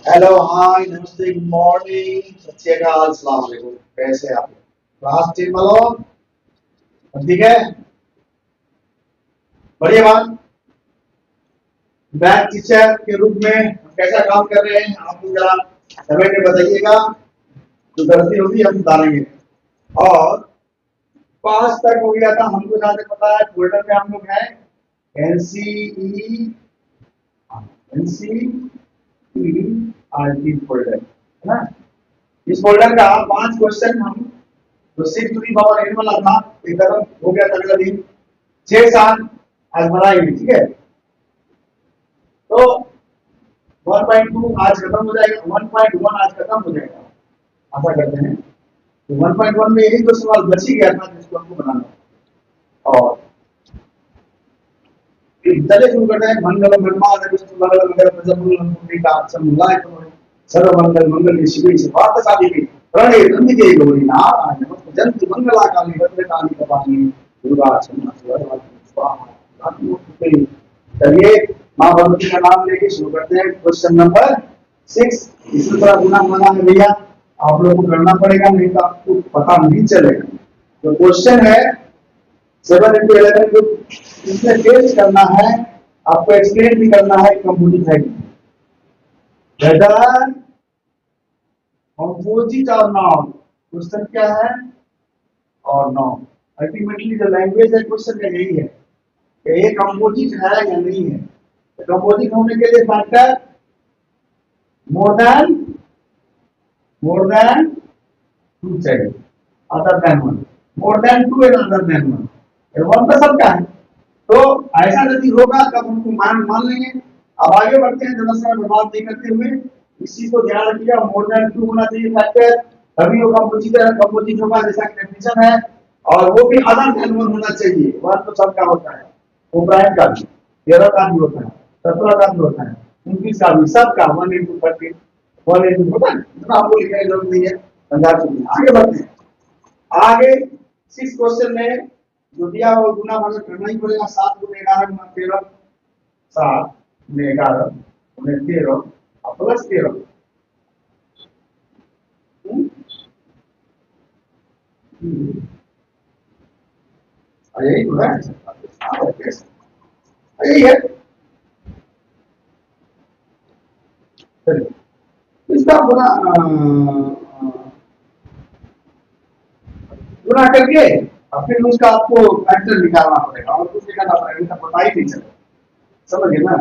Hello, हाय, नमस्ते, good morning, सत श्री अकाल, अस्सलाम वालेकुम। कैसे हैं आप? क्लास टीम वालों, सब ठीक है? बढ़िया बात। मैथ टीचर के रूप में हम कैसा काम कर रहे हैं आपको जरा कमेंट में बताइएगा। जो गलती होगी हम सुधारेंगे। और पास तक हो गया था, हमको जहाँ तक पता है फोल्डर में हम लोग हैं एनसीई एनसीईआरटी फोल्डर, है ना? इस फोल्डर का 5 क्वेश्चन हम तो 6 टू दी पावर n वाला था, ये खत्म हो गया था अगला दिन। 6 7 आज बनाएंगे, ठीक है? तो 1.2 आज खत्म हो जाएगा, 1.1 आज खत्म हो जाएगा, आशा करते हैं। तो 1.1 में यही तो सवाल बच ही गया था जिसको हमको बनाना है। और चलिए शुरू करते हैं। मंगल ब्रह्मांड मंगल मंगल प्रजनन का समन्वय सर्व मंगल मंगल शिवे सर्वार्थ साधिके रणे रंजिके गौरी नारायण जंत मंगला काली भद्रकाली कपाली दुर्गा क्षमा स्वाहा। चलिए माँ भगवती का नाम लेके शुरू करते हैं। Question number 6। इसमें थोड़ा गुना माना है भैया, आप लोगों को करना पड़ेगा, नहीं तो आपको पता नहीं चलेगा। तो क्वेश्चन है 7 into 11 को इसमें टेस्ट करना है, आपको एक्सप्लेन भी करना है कंपोजिट है वेदर कंपोजिट और नॉन। क्वेश्चन क्या है? और नॉन। अल्टीमेटली जो लैंग्वेज है क्वेश्चन का यही है कि ये कंपोजिट है या नहीं है। तो कंपोजिट होने के लिए फैक्टर मोर देन टू चाहिए, other than one. More than two and other than one, one तो सबका है। तो ऐसा यदि होगा तब हमको मान मान लेंगे। अब आगे बढ़ते हैं, ज्यादा समय बर्बाद नहीं करते हुए। इस चीज को ध्यान रखिएगा, मोर देन टू होना चाहिए फैक्टर, तभी वो कंपोजिट होगा जैसा कि डेफिनेशन है। और वो भी अदर देन वन होना चाहिए। वन तो सबका होता है, वो प्राइम का भी, 13 का भी होता है, 17 का भी होता है, 29 का भी, सबका 1 into 30 1 into होता है। इतना आपको लिखने की जरूरत नहीं है, समझा चुके। आगे बढ़ते हैं। आगे 6 क्वेश्चन में जो दिया वो गुना भाग करना ही पड़ेगा। 7 गुने 11 गुना 13, 7 गुने 11 गुने 13 और प्लस 13। यही तो है, यही है। इसका गुना गुना करके और फिर उसका आपको फैक्टर निकालना पड़ेगा और कुछ निकालना पड़ेगा, पता ही नहीं चलेगा। समझ गए ना?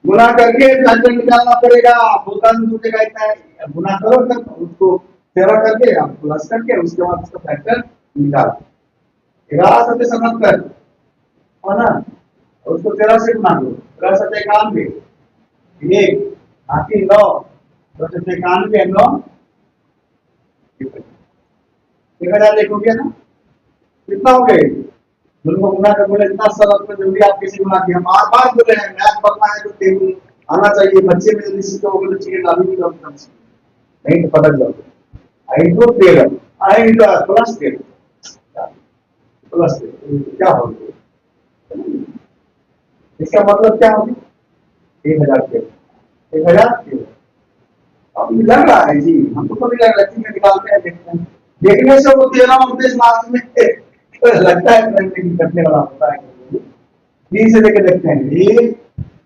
गुना करके फैक्टर निकालना पड़ेगा। होता नहीं छूटेगा इतना है। गुना करो तब उसको 13 करके आप प्लस करके उसके बाद उसका फैक्टर निकाल 11 सत्य 77 है ना, और उसको 13 से गुना करो। 13 सत्य 91 एक बाकी 9 सत्य 91 9 1000 देखोगे ना कितना हो गए। दोनों गुना कर बोले इतना सरल तो जल्दी आप किसी गुना किया बार बार बोले हैं। मैथ पढ़ना है तो टेबल आना चाहिए। बच्चे में जल्दी सीखो बोले चाहिए डाली भी कम नहीं तो पता चल आई तो 13 आई तो प्लस 13 प्लस 13 क्या हो गया? इसका मतलब क्या हो गया? 1000 अब लग रहा है जी, हमको तो नहीं लग रहा है। निकालते हैं देखते हैं, देखने से वो 13 29 मार्क्स में लगता है करने वाला होता है। 3 से लेकर देखते हैं 1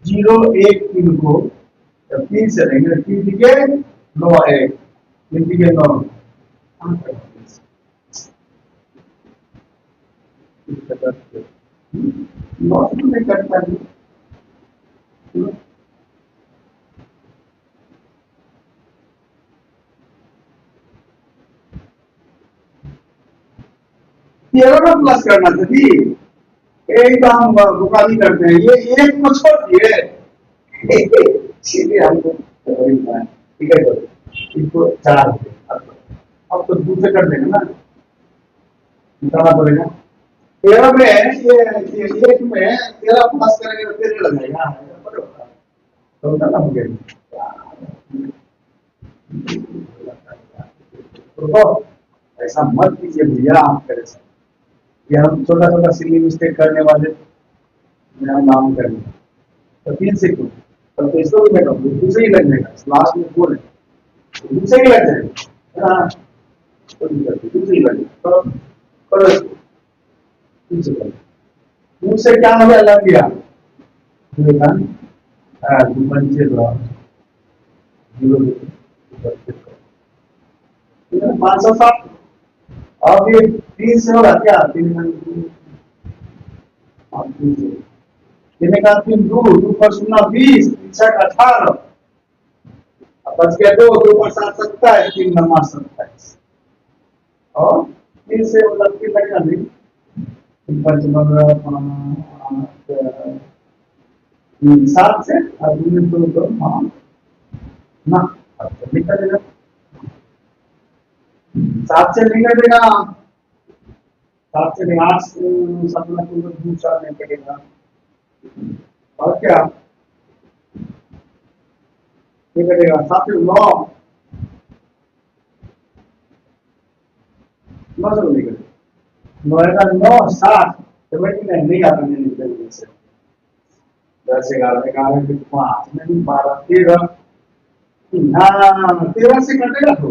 0 1 3 को, जब 3 से लेंगे 3 दिखे 9 1 3 दिखे 9 नहीं करता है। 13 में प्लस करना चाहिए। एक तो हम बुखारी करते हैं, ये एक को छोड़ दिए सीधे हमको ठीक है। तो इसको 4 अब तो दूसरे कर देंगे ना, निकालना पड़ेगा। 13 में ये एक में 13 प्लस करेंगे तो 13 लग जाएगा तो खत्म हो गया। तो ऐसा मत कीजिए भैया, आप करे ये हम छोटा छोटा सिली मिस्टेक करने वाले मेरा नाम करेंगे। तो 3 से क्यों तो इसको भी मैं कहूँ दूसरे ही लग जाएगा, लास्ट में 4 है, दूसरे ही लग जाएगा। हाँ, तो दूसरे ही लग जाएगा। तो दूसरे क्या हमें अलग किया, पंचे 560। अब ये 3 से होगा क्या, 3 का 3 2 पर 0 20 3 18, बच गया 2 पर 7 27, 3 9 27, और 3 से मतलब 3 लगेगा नहीं, 7 से तो हाँ ना, निकलेगा 7 से निकलेगा, 7 से 8 से 17 को दूसरा निकलेगा, और क्या निकलेगा 7 से 9 9 से निकलेगा 9 7 नहीं आता, नहीं निकलेगा से 10 11 11 5 नहीं 12 13, हाँ 13 से कटेगा तो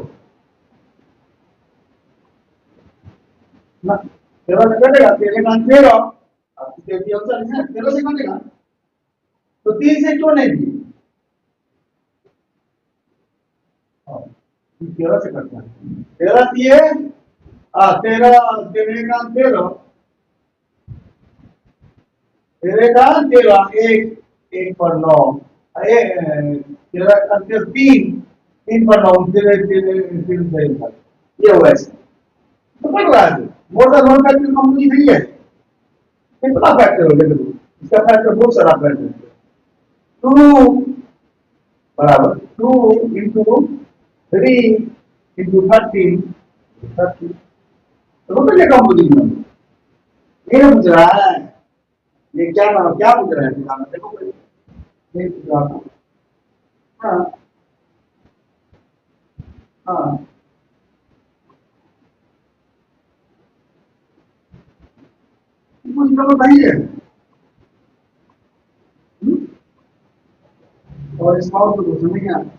ना, 13 से कटेगा, 13 अब 13 से कटेगा, तो 3 से क्यों नहीं दी, 13 से कटना है, 13 दिए, 13 1 पर 9, 13 का 3 पर 9, ये हुआ ऐसे तो पढ़ रहा है, मोर देन 1 फैक्टर कंपनी नहीं है, कितना फैक्टर हो गया, इसका फैक्टर बहुत सारा फैक्टर है, 2 बराबर 2 इंटू 3 इंटू 30 तो क्या कंपोजिशन में ये पूछ रहा है, ये क्या नाम क्या पूछ रहा है, देखो ये पूछ रहा था, हाँ हाँ कुछ तो बताइए, और इस बात को कुछ नहीं आता,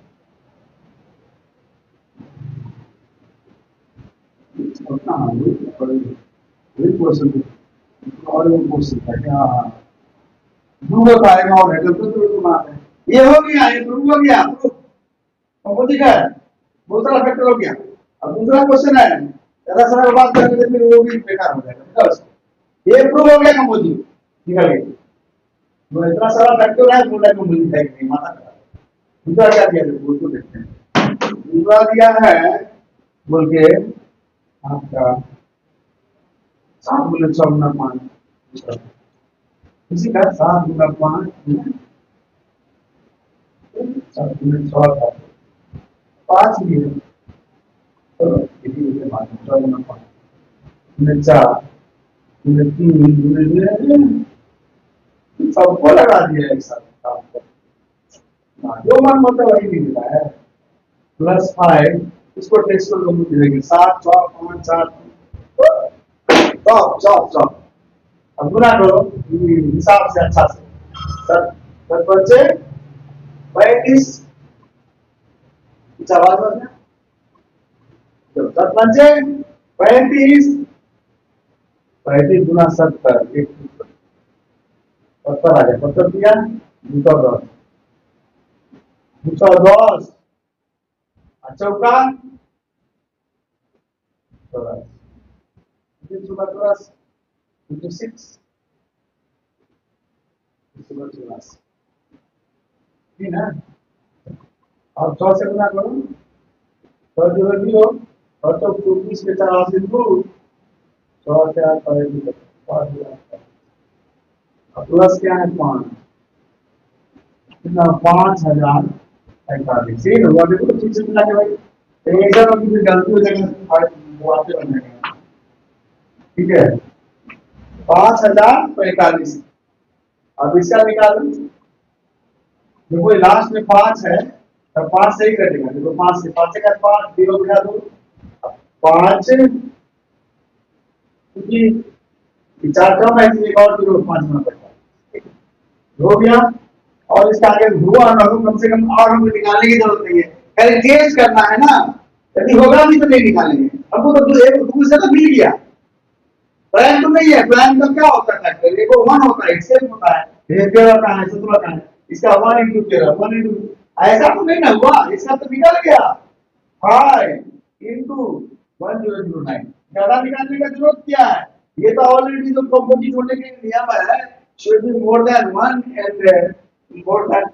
और दूर आएगा और ये हो गया, ये प्रूव हो गया, प्रूफ दिखा है, दूसरा फैक्टर हो गया। अब दूसरा क्वेश्चन है, ज्यादा समय बात करने से फिर वो भी बेकार हो जाएगा, ये प्रूव हो गया कंपोजिट निकल गया, तो इतना सारा फैक्टर है, पूरा कंपोजिट है नहीं माता का। दूसरा क्या दिया है बोल तो देखते हैं, दूसरा दिया है बोल के आपका 7 गुना 6 गुना 5, इसी का 7 गुना 5 7 गुना 6 5 भी है, तो इसी के बाद 6 गुना 5 गुना 4 गुना 3 गुना सबको लगा दिया एक साथ, जो मन मतलब वही मिलता है, +5 इसको टेस्ट कर लो, मिलेगी 7 4 5 4 चौक चौक चौक, अब गुना करो हिसाब से अच्छा से, सत बच्चे 35 आवाज में, तो 7 बच्चे 35 गुना 70 70 आ गया, 70 दिया 210 चौका 6 तीन है, अब 6 से गुना करो, 6 0 और तो 24 के 4 से 2 100 क्या अब प्लस क्या है 5 कितना 5045, सही होगा, देखो ठीक से मिला के भाई, एकदम अभी भी गलती हो जाएगा वो आपसे बन जाएगा, ठीक है 5045, अब इसका निकालो, देखो लास्ट में 5 है, तो 5 से ही कटेगा, देखो 5 से 5 0 बिठा दो, 5 क्योंकि 4 कम है, एक और 0 5 में बचता हो गया, और इसका आगे हुआ ना हो कम से कम, और हमको निकालने की जरूरत नहीं है, खाली टेस्ट करना है ना, यदि होगा भी तो नहीं निकालेंगे, हमको तो एक दूसरे से तो मिल गया। प्लान तो नहीं है, प्लान का क्या होता है फैक्टर, एक वन होता है, एक्सेल होता है, ये 13 का है 17 का है, इसका 1 इंटू 13 1 इंटू, ऐसा तो नहीं ना हुआ, इसका तो निकल गया 5 इंटू 1009, ज्यादा निकालने का जरूरत क्या है, ये तो ऑलरेडी जो कंपोजिट होने के नियम है, should be more than 1 and more than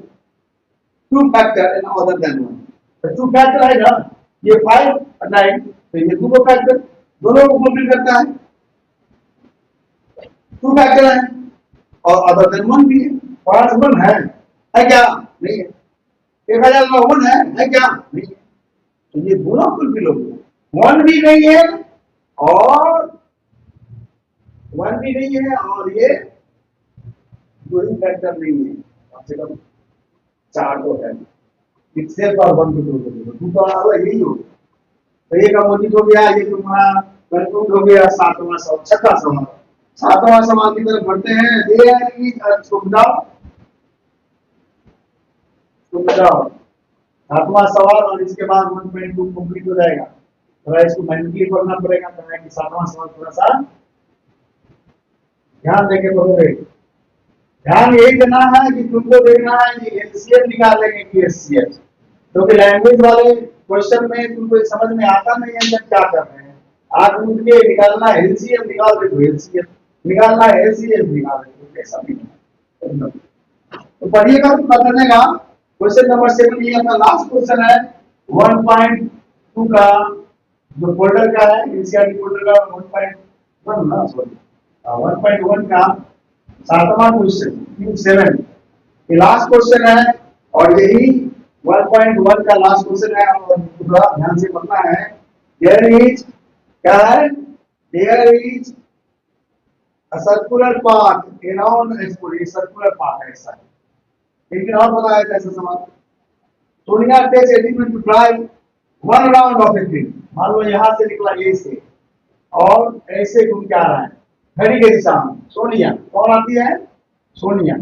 2 factor and other than 1, तो 2 फैक्टर है ना, ये 5 9, तो ये 2 फैक्टर दोनों को कंप्लीट करता है, 2 फैक्टर है और अदर देन 1 भी है, 5 1 है क्या, नहीं है, 1001 है क्या, नहीं है, तो ये दोनों फुलफिल हो गए, 1 भी नहीं है और 1 भी नहीं है और ये कोई फैक्टर नहीं है, कम से कम 4 तो है, इक्सेल पर 1 टू 2 तो आवा यही हो, तो ये कंपोजिट हो गया, ये तुम्हारा कंक्लूड हो गया 7वां सवाल, 6वां सवाल, 7वां सवाल की तरफ बढ़ते हैं, दे इज सुमडाओ 7वां सवाल, और इसके बाद 1.2 कंप्लीट हो जाएगा, थोड़ा इसको मैन्युअली पढ़ना पड़ेगा, तो कि 7वां सवाल थोड़ा सा ध्यान देके पढ़ोगे, ध्यान यही देना है कि तुमको देखना है कि एलसीएम निकालेंगे कि एचसीएफ, क्योंकि लैंग्वेज वाले क्वेश्चन में तुमको समझ में आता नहीं है जब क्या कर रहे हैं, आप उठ के निकालना है एलसीएम निकाल दे तो एलसीएम निकालना है, एलसीएम निकाल दे तो ऐसा नहीं, तो पढ़िएगा तो पता चलेगा। क्वेश्चन नंबर 7 ये अपना लास्ट क्वेश्चन है 1.2 का, जो फोल्डर का है एनसीईआरटी फोल्डर का 1.1 ना, सॉरी 1.1 का 7वां क्वेश्चन 7 ये लास्ट क्वेश्चन है, और यही 1.1 का लास्ट क्वेश्चन है, और थोड़ा ध्यान से पढ़ना है। देयर इज क्या है, there is a circular path around a circular path है ऐसा, लेकिन और बताया कैसे सवाल, Sonia takes element to drive 1 round of a tree, मान लो यहां से निकला ए से और ऐसे घूम के आ रहा है घड़ी के दिशा में, सोनिया कौन आती है, सोनिया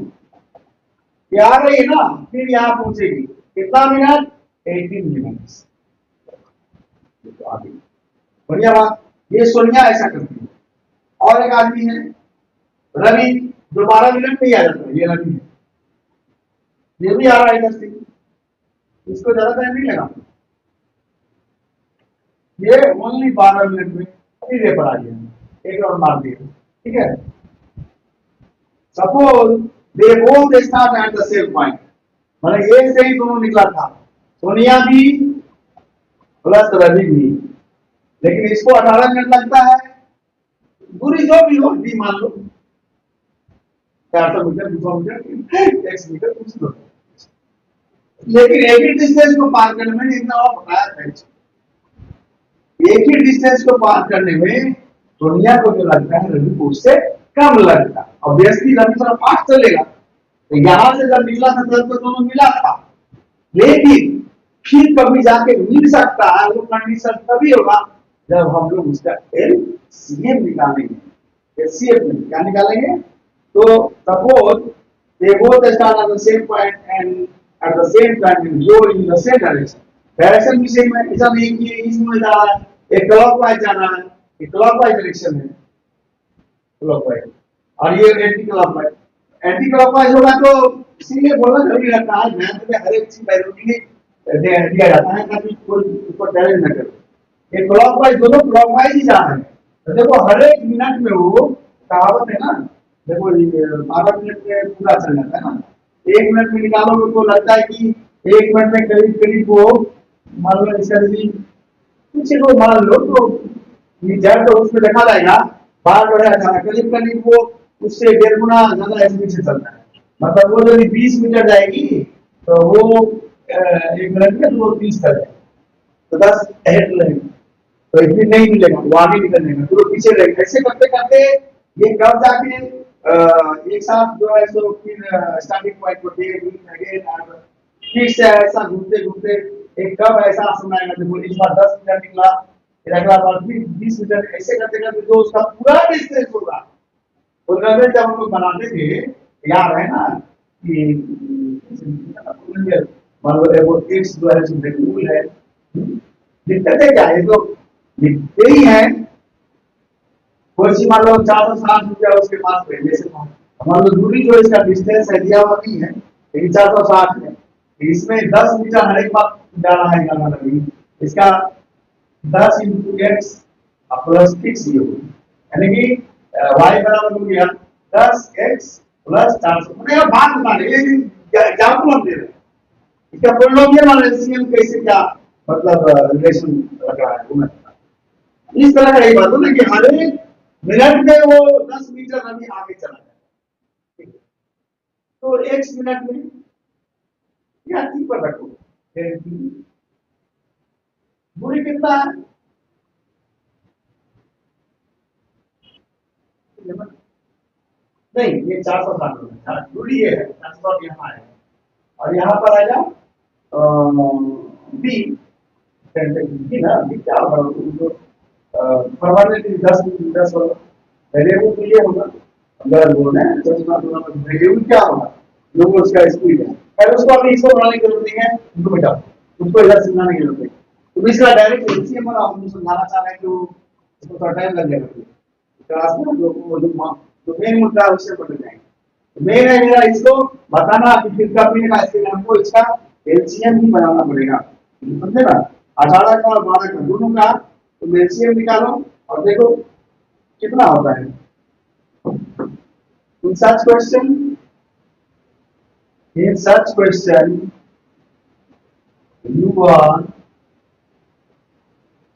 ये आ रही है ना, फिर यहां पहुंचेगी कितना मिनट, 18 मिनट, तो आगे बढ़िया बात, ये सोनिया ऐसा करती है। और एक आदमी है रवि, जो 12 मिनट में ही आ जाता है, ये रवि है, ये भी आ रहा है इधर से, इसको ज्यादा टाइम नहीं लगा, ये ओनली 12 मिनट में फिर ये पर आ गया, एक राउंड मार दिया, ठीक है। Suppose they both start at the same point, मतलब एक से ही दोनों निकला था, सोनिया भी प्लस रवि भी, लेकिन इसको 18 मिनट लगता है, दूरी जो भी हो डी मान लो 400 मीटर 200 मीटर 1 मीटर कुछ लो, लेकिन एक ही डिस्टेंस को पार करने में इतना और बताया था, एक ही डिस्टेंस को पार करने में सोनिया को जो लगता है रवि को उससे कम लगता, ऑब्वियसली रवि थोड़ा फास्ट चलेगा, तो यहां से जब निकला था तब तो दोनों मिला था, लेकिन फिर कभी जाके मिल सकता है, वो कंडीशन तभी होगा जब हम लोग उसका एलसीएम निकालेंगे। एलसीएम में क्या निकालेंगे, तो suppose they both start at the same point and at the same time and go in the same direction, direction भी सेम है, ऐसा नहीं कि ईस्ट में जा रहा है, एक क्लॉकवाइज जाना है, एक क्लॉकवाइज डायरेक्शन है, क्लॉकवाइज, और ये एंटी क्लॉकवाइज होगा, तो इसीलिए बोला जरूरी रहता है मैथ में हर एक चीज बायोलॉजी दिया जाता है ताकि कोई ऊपर चैलेंज न करे, ये क्लॉकवाइज दोनों क्लॉकवाइज ही जा रहे हैं, तो देखो हर एक मिनट में वो कहावत है ना, देखो 12 मिनट में पूरा चल जाता है ना, 1 मिनट में निकालोगे तो लगता है कि 1 मिनट में करीब करीब वो मान लो इसका यदि कुछ को मान लो तो जड़ तो उसमें देखा जाएगा बार बढ़ा जाना, करीब करीब वो उससे 1.5 गुना ज्यादा स्पीड से चलता है, मतलब वो यदि 20 मीटर जाएगी तो वो 1 मिनट में वो 30 कर जाएगा, तो 10 हेड लगेगा, तो इतनी नहीं मिलेगा, वो आगे निकल जाएगा, तो पीछे रहेगा, ऐसे करते करते ये कब जाके एक साथ जो है सो फिर स्टार्टिंग पॉइंट को अगेन फिर से ऐसा घूमते घूमते एक कब ऐसा समय आएगा जब इस बार 10 मीटर निकला, फिर अगला बार फिर 20 मीटर, ऐसे करते करते जो उसका पूरा डिस्टेंस होगा, उस जब हम लोग बनाते थे याद है ना कि मान लो वो एक्स जो है रूल है। दिक्कत है क्या है तो लिखते ही है। कोई सी मान लो 460 रुपया उसके पास पहले से था, मान लो दूरी जो इसका डिस्टेंस है दिया हुआ नहीं है लेकिन 460 है, इसमें 10 मीटर हर एक बार जाना है जाना लगी, इसका 10 इंटू एक्स प्लस 6 ये होगी, यानी कि वाई बराबर हो गया 10x प्लस 400। मैंने बात बता रहे एग्जाम्पल हम दे रहे हैं, इसका पोलिनोमियल और एलसीएम कैसे क्या मतलब रिलेशन लग रहा है वो मैं बता, इस तरह का एक बात हो ना कि हर एक मिनट में वो 10 मीटर अभी आगे चला जाए, तो x मिनट में या t पर रखो, दूरी कितना है नहीं, ये 460 दूरी है, 460 यहाँ है और यहाँ पर आएगा बी ना, बी क्या होगा परमानेंटली 10 होगा, वेरिएबल के लिए होगा, अगर बोलना है वेरिएबल क्या होगा जो उसका स्पीड है, पहले उसको अभी इसको बनाने की जरूरत नहीं है, उनको बेटा उसको इधर समझाने की जरूरत है, तो इसका डायरेक्ट एलसीएम और आप समझाना चाह रहे हैं तो इसको थोड़ा टाइम लग जाएगा क्लास में, जो मेन मुद्दा है उससे पढ़ जाएंगे। मेन है मेरा इसको बताना कि फिर कभी ना इसके हमको इसका एलसीएम ही बनाना पड़ेगा, समझे ना, 18 का और 12 का दोनों का तो एलसीएम निकालो और देखो कितना होता है। In such question, you are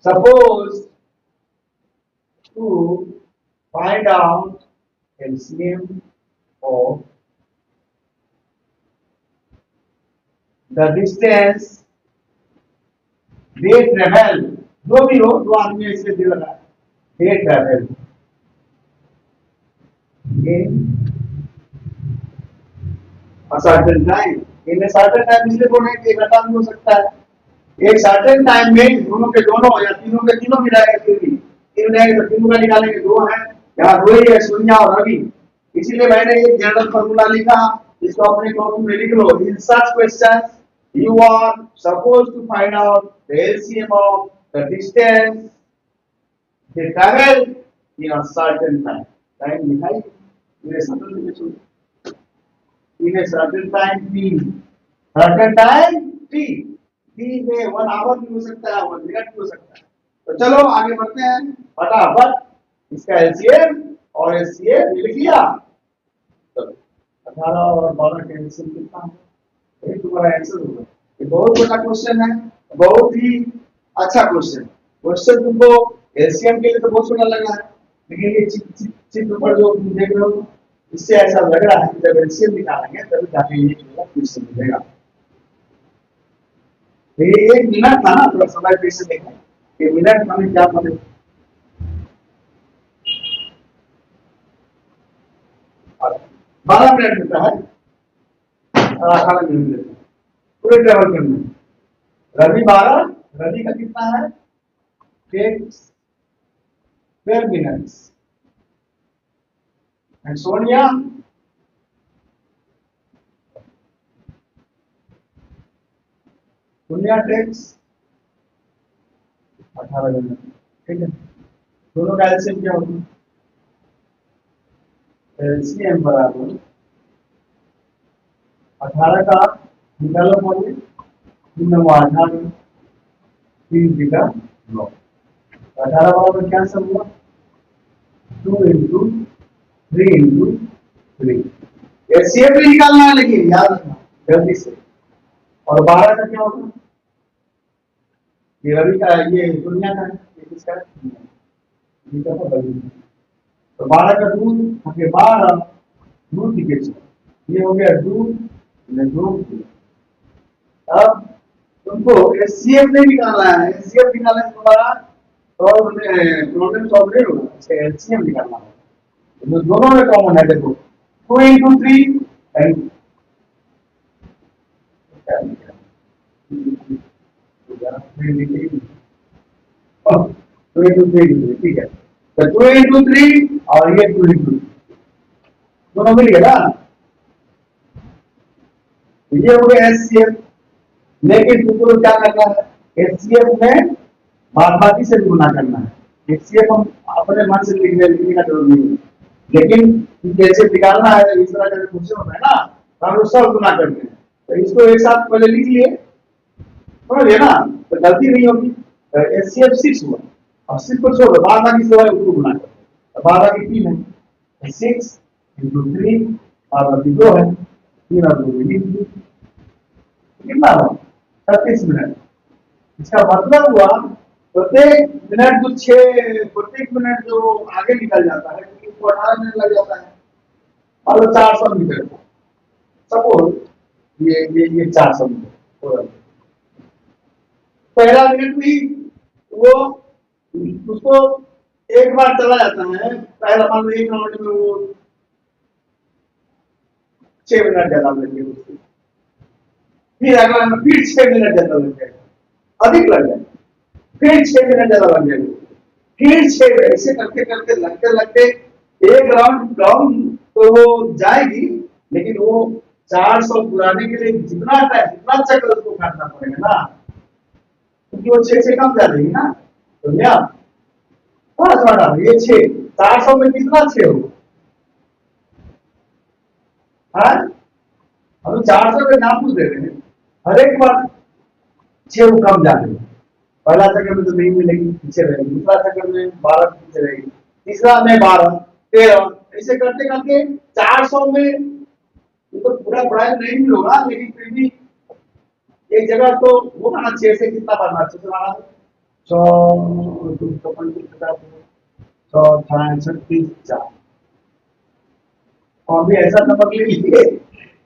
supposed to find out LCM of the distance they travel, जो भी हो दो आदमी इससे दे लगा, they travel in a certain time, in a certain time इसलिए बोले कि घटा भी हो सकता है, एक सर्टेन टाइम में दोनों के दोनों या तीनों के तीनों मिलाएंगे, फिर भी तीन रहेंगे तो तीनों का निकालेंगे, दो है यहाँ दो ही है सोनिया और रवि, इसीलिए मैंने एक जनरल फॉर्मूला लिखा, इसको अपने कॉपी में लिख लो। In such questions you are supposed to find out the LCM of the distance they travel in a certain time, time लिखाई मेरे शब्द में सुन, in a certain time T, certain time T, T में 1 our भी हो सकता है, 1 मिनट भी हो सकता है, तो चलो आगे बढ़ते हैं फटाफट, इसका एलसीएम और एचसीएफ लिख लिया, चलो 18 और 12 का एलसीएम कितना है, यही तुम्हारा आंसर होगा। ये बहुत बड़ा क्वेश्चन है, बहुत ही अच्छा क्वेश्चन, क्वेश्चन तुमको एलसीएम के लिए तो बहुत सुंदर लगा है, लेकिन ये चित्र पर जो तुम देख रहे हो इससे ऐसा लग रहा है कि जब एलसीएम निकालेंगे तभी जाके ये क्वेश्चन मिलेगा। ये 1 मिनट था ना, थोड़ा समय पे से देखा कि मिनट माने क्या माने, बारह मिनट देता है और 18 मिनट देता है पूरे ट्रेवल करने में। रवि 12, रवि का कितना है 12 minutes, and Sonia takes 18 minute, ठीक है, दोनों का एलसीएम क्या होगा, एलसीएम बराबर 18 का निकालो बोलिए 3 3 9, 18 बराबर क्या सब हुआ 2 इंटू 3 इंटू 3, एलसीएम भी निकालना है लेकिन याद रखना जल्दी से, और 12 का क्या होगा, ये रवि का, ये दुनिया का है, ये किसका है, तो 12 का दूध 12 दूध के, ये हो गया दूध, अब तुमको एचसीएफ नहीं निकालना है, एचसीएफ निकालने से तुम्हारा प्रॉब्लम सॉल्व नहीं होगा, इसका एलसीएम निकालना है, तो दोनों में कॉमन है, देखो 2 इंटू 3 एंड 2 इंटू 3, ठीक है, तो 2 इंटू 3 और ये 2 इंटू दोनों मिल गया ना, ये हो गया एचसीएफ। लेकिन तुमको क्या करना है, एचसीएफ में बादबाकी से गुना करना है। एचसीएफ हम अपने मन से लिखने का जरूरत नहीं है, लेकिन कैसे निकालना है, इस तरह का क्वेश्चन होता है ना, तो हम लोग सब गुना करते हैं। तो इसको एक साथ पहले लिख लिए, समझ लिया ना, तो गलती नहीं होगी। एचसीएफ 6 हुआ, अब 6 को छोड़ो, बाद बाकी से उसको गुना करो, बाद बाकी 3 है, 6 इंटू 3, बाद बाकी 2 है, 3 और 2 कितना हुआ, 36 मिनट। इसका मतलब हुआ प्रत्येक मिनट जो प्रत्येक मिनट जो आगे निकल जाता है, क्योंकि उसको 18 मिनट लग जाता है, मतलब 400 मीटर। सपोज ये 400 मीटर पहला मिनट भी वो उसको एक बार चला जाता है, पहला मान लो 1 राउंड में वो 6 मिनट ज्यादा लगेंगे उसको, फिर अगला में फिर 6 मिनट ज्यादा लग जाएगा, अधिक लग जाएगा, फिर 6 मिनट ज्यादा लग जाएगा, फिर 6, ऐसे करते करते लगते लगते एक राउंड कम तो वो जाएगी, लेकिन वो 400 पुराने के लिए जितना टाइम जितना चक्कर उसको काटना पड़ेगा ना, क्योंकि वो 6 से कम जा रही है ना, तो क्या ये 6 400 में कितना 6 हो, हम 400 के नाम पूछ दे रहे हैं, हर एक बार 6 वो कम जा रही है। पहला चक्कर में तो नहीं मिलेगी, पीछे रहेगी, दूसरा चक्कर में 12 पीछे रहेगी, तीसरा में 12, 13, ऐसे करते करते 400 में तो पूरा प्राइस नहीं भी होगा, लेकिन फिर भी एक जगह तो वो ना 6 से कितना बढ़ना, 6 से बढ़ा 100, 250, 100, 36, 4 और भी ऐसा नंबर ले लीजिए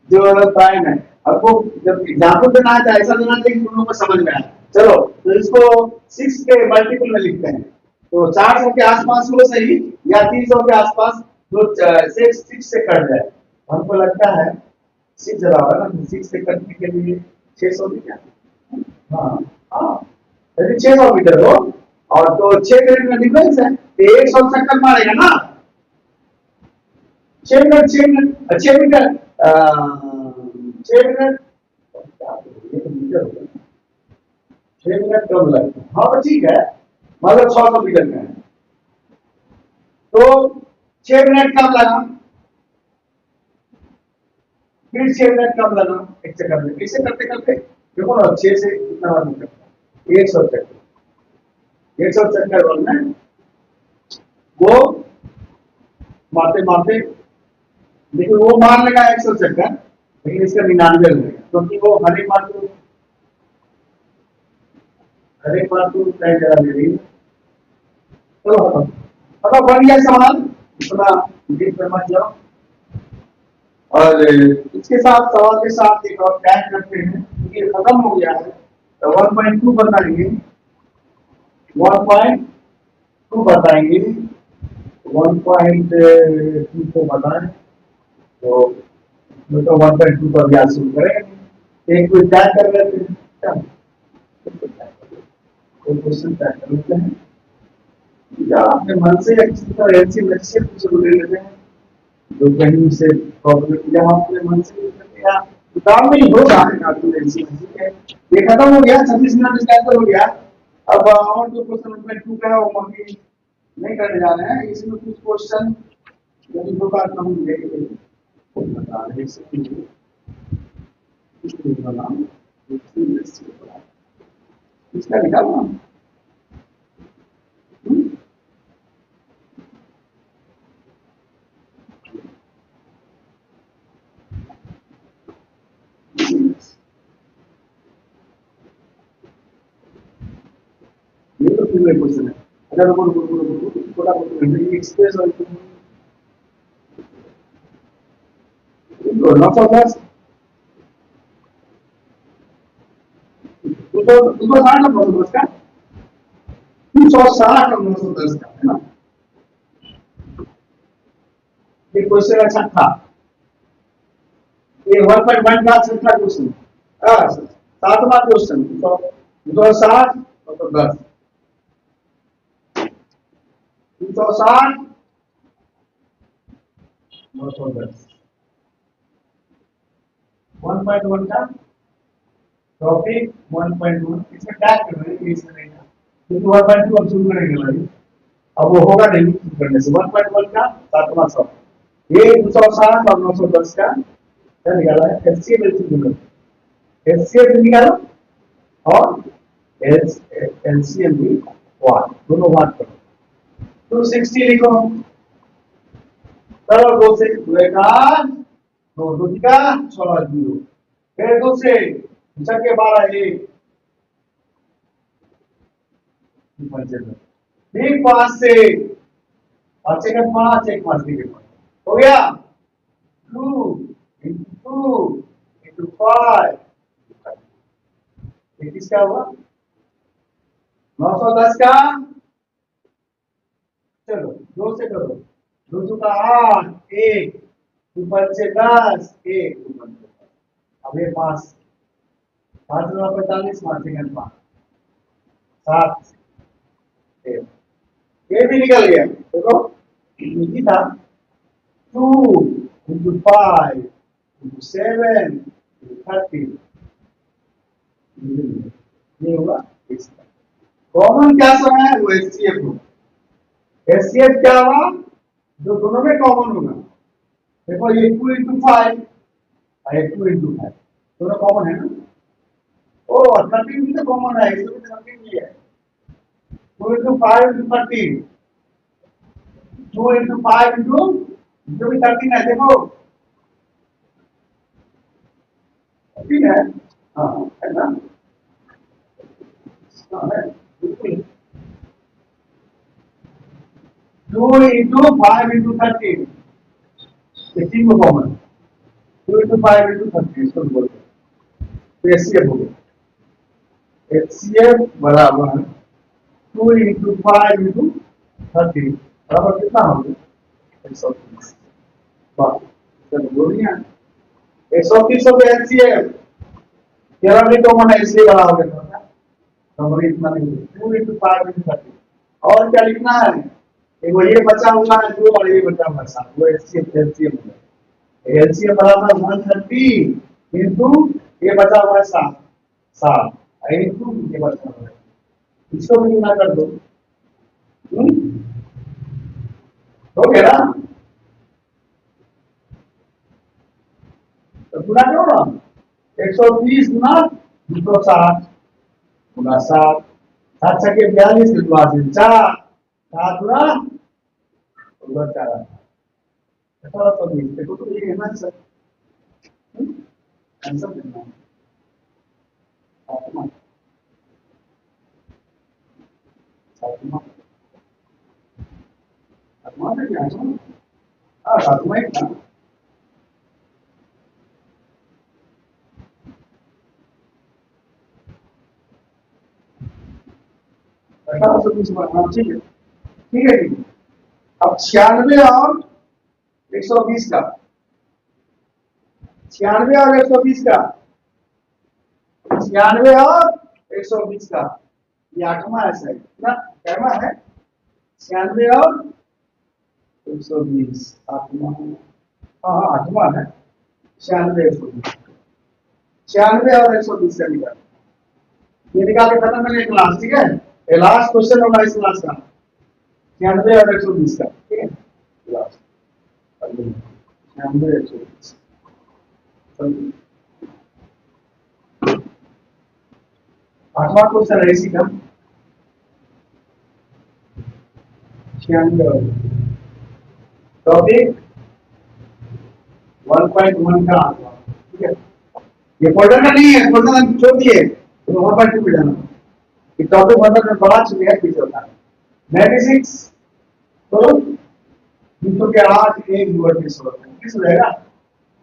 जो प्राइम है। आपको जब एग्जाम्पल देना है तो ऐसा देना चाहिए कि उन लोगों को समझ में आए। चलो तो इसको 6 के मल्टीपल में लिखते हैं, तो 400 के आसपास हो सही, या 300 के आसपास जो 6 से कट जाए। हमको लगता है 6 जरा होगा ना, 6 से कटने के लिए 600 भी क्या, हाँ हाँ, यदि 600 मीटर हो और तो 6 मिनट में डिफरेंस है, तो 100 चक्कर मारेगा ना, 6 minute 6 minute 6 metre 6 minute 6 minute कम लगता है, हाँ तो ठीक है, मतलब 600 मीटर का है, तो 6 मिनट कम लगा, फिर 6 मिनट कम लगा एक चक्कर में, इसे करते करते देखो ना 6 से कितना बार निकलता, 100 चक्कर में वो मारते मारते, लेकिन वो मार लेगा 100 चक्कर, लेकिन इसका 99 लगेगा, क्योंकि वो हर एक बार तो तय जगह ले रही है। चलो मतलब बन गया सवाल, इतना डीप में मत जाओ। और इसके साथ सवाल के साथ एक और टैग करते हैं, क्योंकि खत्म हो गया है, तो 1.2 बताएंगे, 1.2 बताएंगे, 1.2 को बताएं, तो 1.2 पर अभ्यास शुरू करेंगे। एक कोई टैग कर लेते हैं, कोई क्वेश्चन टैग कर लेते हैं, या अपने मन से या किसी तरह ऐसी लक्ष्य कुछ ले लेते हैं जो कहीं से प्रॉब्लम, या अपने मन से या किताब में ही होगा कैलकुलेशन है। ये खत्म हो गया, 26 मिनट इसका आंसर हो गया। अब और जो क्वेश्चन उसमें 2 का है वो बाकी नहीं करने जा रहे हैं, इसमें कुछ क्वेश्चन यदि दो बार हम लेंगे बता रहे हैं, इसका निकालना ये तो पूरे क्वेश्चन है। अगर थोड़ा एक्सप्रेस और 910 उसको 60 का 910 का 260 और 910 का है ना, ये क्वेश्चन अच्छा था, ये 1.1 का छठा क्वेश्चन, सातवां क्वेश्चन, 260 और 10, 260 910, 1.1 का टॉपिक 1.1 इसमें टैग करना है, इसमें नहीं था क्योंकि 1.2 अब शुरू करेंगे भाई, अब वो होगा नहीं शुरू करने से। 1.1 का 7वां सवाल, ये 260 और 910 का क्या निकाला है, एचसीएफ निकालो और एलसीएम भी वाट, दोनों वाट करो। 260 लिखो, चलो 2 से एकाध, 2 का 16 जीरो, फिर 2 से 6 के 12 1, ठीक 5 से 5 से 5 1 5 के 5 हो गया। 2 into 5 ये किसका हुआ, 910 का, चलो 2 से करो, 2 का 8 1, 2 से 10 1, अब ये 5 5 45 5 सेकंड 5 7 ये भी निकल गया, देखो इजी था। 2 into 5 into 7 into 30 ये होगा इसका कॉमन क्या समय है, वो एचसीएफ होगा। एचसीएफ क्या हुआ, जो दोनों में कॉमन होगा, देखो ये 2 into 5 और ये 2 into 5 दोनों कॉमन है ना, ओ 13 भी तो कॉमन है, इसमें भी 13 भी है। 2 into 5 into 13, 2 into 5 into जो भी 13 है, देखो 13 है, हाँ है ना, हाँ है बिल्कुल। 2 into 5 into 13 ये तीन को कॉमन, 2 into 5 into 13 इसको बोलते हैं, तो एचसीएफ हो गया। एचसीएफ बराबर 2 into 5 into 13 बराबर कितना हो गया, 130। वाह चलो बोलिए 130 हो गया एचसीएफ, तेरह भी कॉमन है इसलिए बड़ा हो गया, नंबर इतना नहीं है। 2 into 5 into 13 और क्या लिखना है, वो ये बचा हुआ है 2 और ये बचा हुआ है 7, वो एचसीएफ एलसीएम हो गया। एलसीएम बराबर 130 इंटू ये बचा हुआ है 7 7 इंटू ये बचा हुआ है, इसको भी गुना कर दो, हो गया ना, तो गुना करो ना, 130 गुना 260 गुना 7 7 छके 42 के बाद 4 7 गुना 4 1820, देखो तो ये है ना सर, आंसर देना है सातवां सातवां सातवां में क्या है, हाँ सातवां ही था। 1820 हाँ ठीक है, ठीक है ठीक है। अब 96 और 120 का, 96 और 120 का, 96 और 120 का, ये 8वां ऐसा है ना, कहना है 96 और 120 8वां, हाँ हाँ 8वां है, 96 120, 96 और 120 का निकाल, ये निकाल के खत्म करेंगे क्लास, ठीक है, ये लास्ट क्वेश्चन होगा इस क्लास का, 96 और 120 का, ठीक है लास्ट 96 120 8वां क्वेश्चन है इसी का, 96 टॉपिक 1.1 का, ठीक है, ये फोल्डर का नहीं है, फोल्डर छोड़ दिए तो 1.2 पे जाना, ये टॉपिक फोल्डर में बड़ा चुनिया पीछे होता है। 96 तो 200 के 8 1 2 28 होता है, किस रहेगा,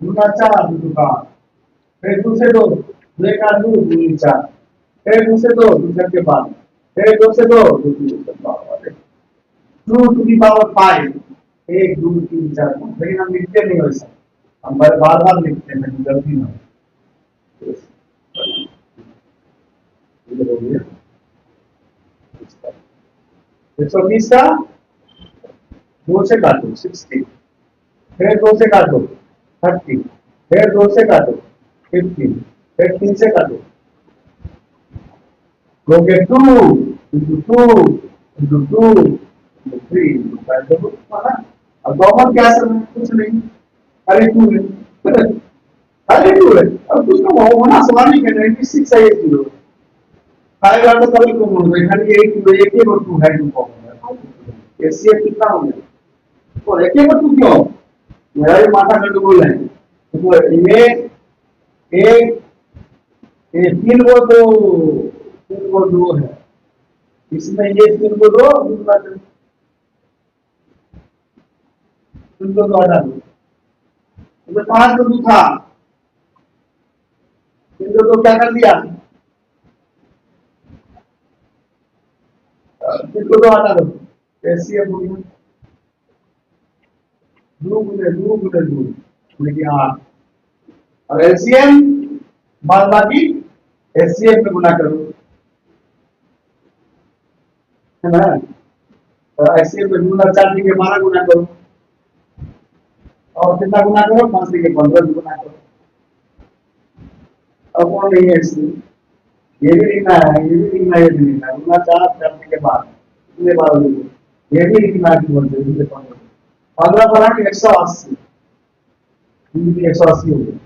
2 का 4 2 का 8, फिर 2 से 2 2 का 2 2 4, फिर 2 से 2 2 के 5, फिर 2 से 2 2 के 5, 2 टू दी पावर 5 1 2 3 4, लेकिन हम लिखते नहीं वैसा, हम बार बार लिखते हैं, गलती ना हो। 120 का 2 से काटो 60, फिर 2 से काटो 30, फिर 2 से काटो 15, 15 से कर दो, go get 2 into 2 into 2 into 3 into 5 देखो ना। अब कॉमन क्या है, कुछ नहीं, खाली 2 है, खाली 2 है। अब कुछ तो होना सवाल नहीं करना है कि 6 है ये 0 5 तो कभी कॉमन है, खाली 8 2 एक ही और 2 है, 2 कॉमन है। एचसीएफ कितना हो गया, तो एक ही और 2 क्यों, मेरा भी माथा गंडगोल है। तो ये 3 को तो 3 को 2 है, इसमें ये 3 को 2 दूसरा 3 को 2 हटा दो, तो 5 को 2 था, 3 को 2 क्या कर दिया, 3 को 2 हटा दो, एचसीएफ हो गया 2 गुने 2 गुने 2 लेकिन 8 और एलसीएम बाद बाकी एचसीएफ में गुना करो, है ना। तो एचसीएफ में गुना 4 के 12 गुना करो और कितना गुना करो, 5 के 15 गुना करो। अब कौन नहीं है इसमें, ये भी लिखना है, ये भी लिखना है, ये भी लिखना है, गुना 4 करने के बाद कितने बार होगी, ये भी लिखना है कि बोलते हैं 15 पर 180, 180 हो गया,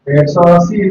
180